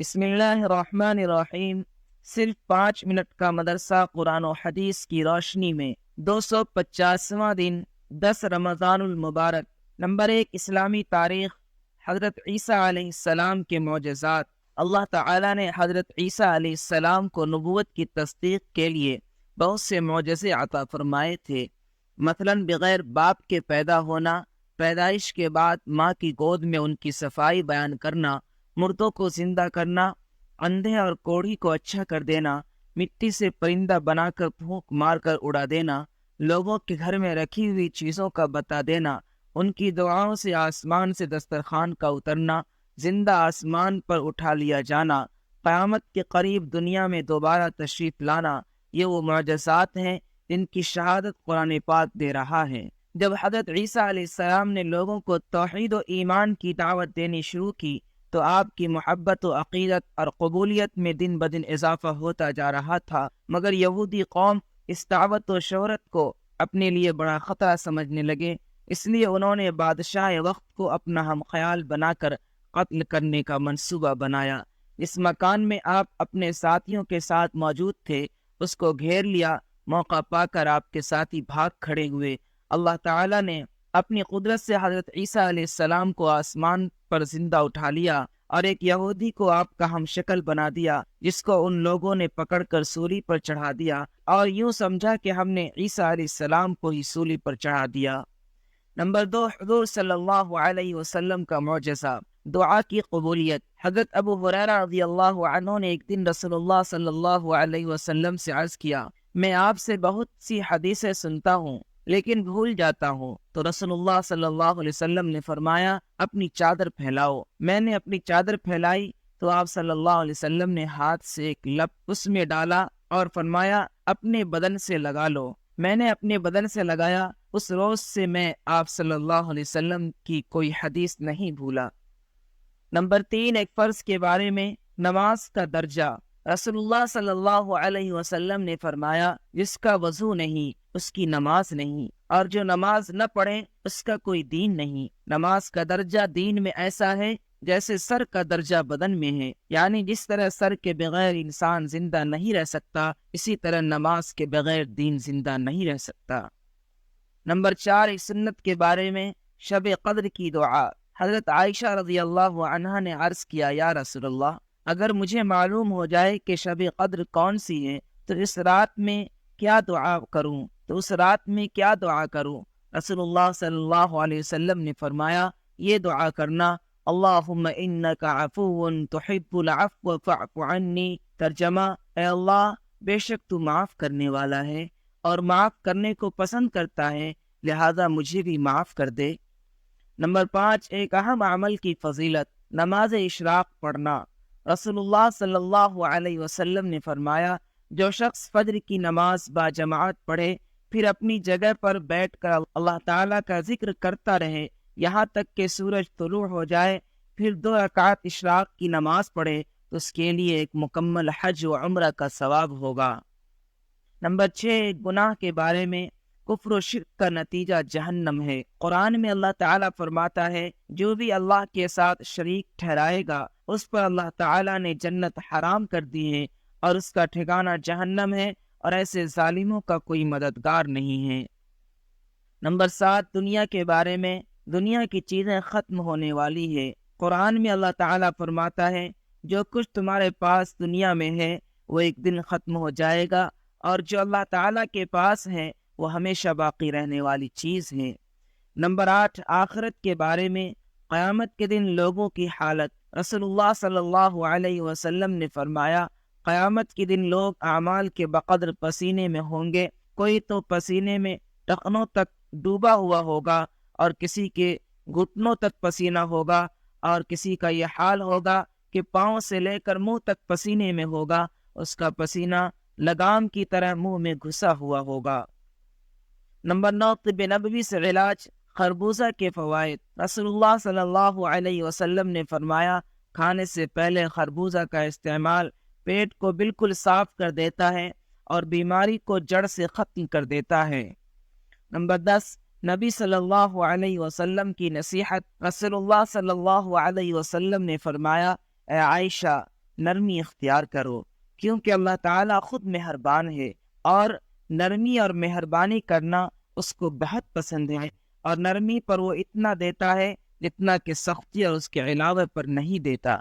بسم اللہ الرحمن الرحیم۔ صرف 5 منٹ کا مدرسہ قرآن و حدیث کی روشنی میں 250واں دن 10 رمضان المبارک۔ نمبر 1، اسلامی تاریخ۔ حضرت عیسیٰ علیہ السلام کے معجزات۔ اللہ تعالیٰ نے حضرت عیسیٰ علیہ السلام کو نبوت کی تصدیق کے لیے بہت سے معجزے عطا فرمائے تھے۔ مثلاً بغیر باپ کے پیدا ہونا، پیدائش کے بعد ماں کی گود میں ان کی صفائی بیان کرنا، مردوں کو زندہ کرنا، اندھے اور کوڑھی کو اچھا کر دینا، مٹی سے پرندہ بنا کر پھونک مار کر اڑا دینا، لوگوں کے گھر میں رکھی ہوئی چیزوں کا بتا دینا، ان کی دعاؤں سے آسمان سے دسترخوان کا اترنا، زندہ آسمان پر اٹھا لیا جانا، قیامت کے قریب دنیا میں دوبارہ تشریف لانا، یہ وہ معجزات ہیں جن کی شہادت قرآن پاک دے رہا ہے۔ جب حضرت عیسیٰ علیہ السلام نے لوگوں کو توحید و ایمان کی دعوت دینی شروع کی تو آپ کی محبت و عقیدت اور قبولیت میں دن بدن اضافہ ہوتا جا رہا تھا، مگر یہودی قوم اس دعوت و شہرت کو اپنے لیے بڑا خطرہ سمجھنے لگے، اس لیے انہوں نے بادشاہ وقت کو اپنا ہم خیال بنا کر قتل کرنے کا منصوبہ بنایا۔ اس مکان میں آپ اپنے ساتھیوں کے ساتھ موجود تھے، اس کو گھیر لیا۔ موقع پا کر آپ کے ساتھی بھاگ کھڑے ہوئے۔ اللہ تعالیٰ نے اپنی قدرت سے حضرت عیسیٰ علیہ السلام کو آسمان پر زندہ اٹھا لیا اور ایک یہودی کو آپ کا ہم شکل بنا دیا، جس کو ان لوگوں نے پکڑ کر سولی پر چڑھا دیا اور یوں سمجھا کہ ہم نے عیسیٰ علیہ السلام کو ہی سولی پر چڑھا دیا۔ نمبر 2، حضور صلی اللہ علیہ وسلم کا معجزہ، دعا کی قبولیت۔ حضرت ابو ہریرہ رضی اللہ عنہ نے ایک دن رسول اللہ صلی اللہ علیہ وسلم سے عرض کیا، میں آپ سے بہت سی حدیثیں سنتا ہوں لیکن بھول جاتا ہوں، تو رسول اللہ صلی اللہ علیہ وسلم نے فرمایا، اپنی چادر پھیلاؤ۔ میں نے اپنی چادر پھیلائی تو آپ صلی اللہ علیہ وسلم نے ہاتھ سے ایک لپ اس میں ڈالا اور فرمایا، اپنے بدن سے لگا لو۔ میں نے اپنے بدن سے لگایا، اس روز سے میں آپ صلی اللہ علیہ وسلم کی کوئی حدیث نہیں بھولا۔ نمبر 3، ایک فرض کے بارے میں، نماز کا درجہ۔ رسول اللہ صلی اللہ علیہ وسلم نے فرمایا، جس کا وضو نہیں اس کی نماز نہیں، اور جو نماز نہ پڑھے اس کا کوئی دین نہیں۔ نماز کا درجہ دین میں ایسا ہے جیسے سر کا درجہ بدن میں ہے، یعنی جس طرح سر کے بغیر انسان زندہ نہیں رہ سکتا، اسی طرح نماز کے بغیر دین زندہ نہیں رہ سکتا۔ نمبر 4، ایک سنت کے بارے میں، شب قدر کی دعا۔ حضرت عائشہ رضی اللہ عنہا نے عرض کیا، یا رسول اللہ، اگر مجھے معلوم ہو جائے کہ شب قدر کون سی ہے تو اس رات میں کیا دعا کروں؟ رسول اللہ صلی اللہ علیہ وسلم نے فرمایا، یہ دعا کرنا، اللہم انک عفو تحب العفو فاعف عنی۔ ترجمہ، اے اللہ، بے شک تو معاف کرنے والا ہے اور معاف کرنے کو پسند کرتا ہے، لہذا مجھے بھی معاف کر دے۔ نمبر 5، ایک اہم عمل کی فضیلت، نماز اشراق پڑھنا۔ رسول اللہ صلی اللہ علیہ وسلم نے فرمایا، جو شخص فجر کی نماز با جماعت پڑھے پھر اپنی جگہ پر بیٹھ کر اللہ تعالیٰ کا ذکر کرتا رہے یہاں تک کہ سورج طلوع ہو جائے، پھر 2 رکعت اشراق کی نماز پڑھے تو اس کے لیے ایک مکمل حج و عمرہ کا ثواب ہوگا۔ نمبر 6، گناہ کے بارے میں، کفر و شرک کا نتیجہ جہنم ہے۔ قرآن میں اللہ تعالیٰ فرماتا ہے، جو بھی اللہ کے ساتھ شریک ٹھہرائے گا اس پر اللہ تعالیٰ نے جنت حرام کر دی ہے اور اس کا ٹھکانہ جہنم ہے، اور ایسے ظالموں کا کوئی مددگار نہیں ہے۔ نمبر 7، دنیا کے بارے میں، دنیا کی چیزیں ختم ہونے والی ہے۔ قرآن میں اللہ تعالیٰ فرماتا ہے، جو کچھ تمہارے پاس دنیا میں ہے وہ ایک دن ختم ہو جائے گا، اور جو اللہ تعالیٰ کے پاس ہے وہ ہمیشہ باقی رہنے والی چیز ہے۔ نمبر 8، آخرت کے بارے میں، قیامت کے دن لوگوں کی حالت۔ رسول اللہ صلی اللہ علیہ وسلم نے فرمایا، قیامت کے دن لوگ اعمال کے بقدر پسینے میں ہوں گے، کوئی تو پسینے میں ٹخنوں تک ڈوبا ہوا ہوگا اور کسی کے گھٹنوں تک پسینہ ہوگا، اور کسی کا یہ حال ہوگا کہ پاؤں سے لے کر منہ تک پسینے میں ہوگا، اس کا پسینہ لگام کی طرح منہ میں گھسا ہوا ہوگا۔ نمبر 9، طب نبوی سے علاج، خربوزہ کے فوائد۔ رسول اللہ صلی اللہ علیہ وسلم نے فرمایا، کھانے سے پہلے خربوزہ کا استعمال پیٹ کو بالکل صاف کر دیتا ہے اور بیماری کو جڑ سے ختم کر دیتا ہے۔ نمبر 10، نبی صلی اللہ علیہ وسلم کی نصیحت۔ رسول اللہ صلی اللہ علیہ وسلم نے فرمایا، اے عائشہ، نرمی اختیار کرو، کیونکہ اللہ تعالیٰ خود مہربان ہے اور نرمی اور مہربانی کرنا اس کو بہت پسند ہے، اور نرمی پر وہ اتنا دیتا ہے جتنا کہ سختی اور اس کے علاوہ پر نہیں دیتا۔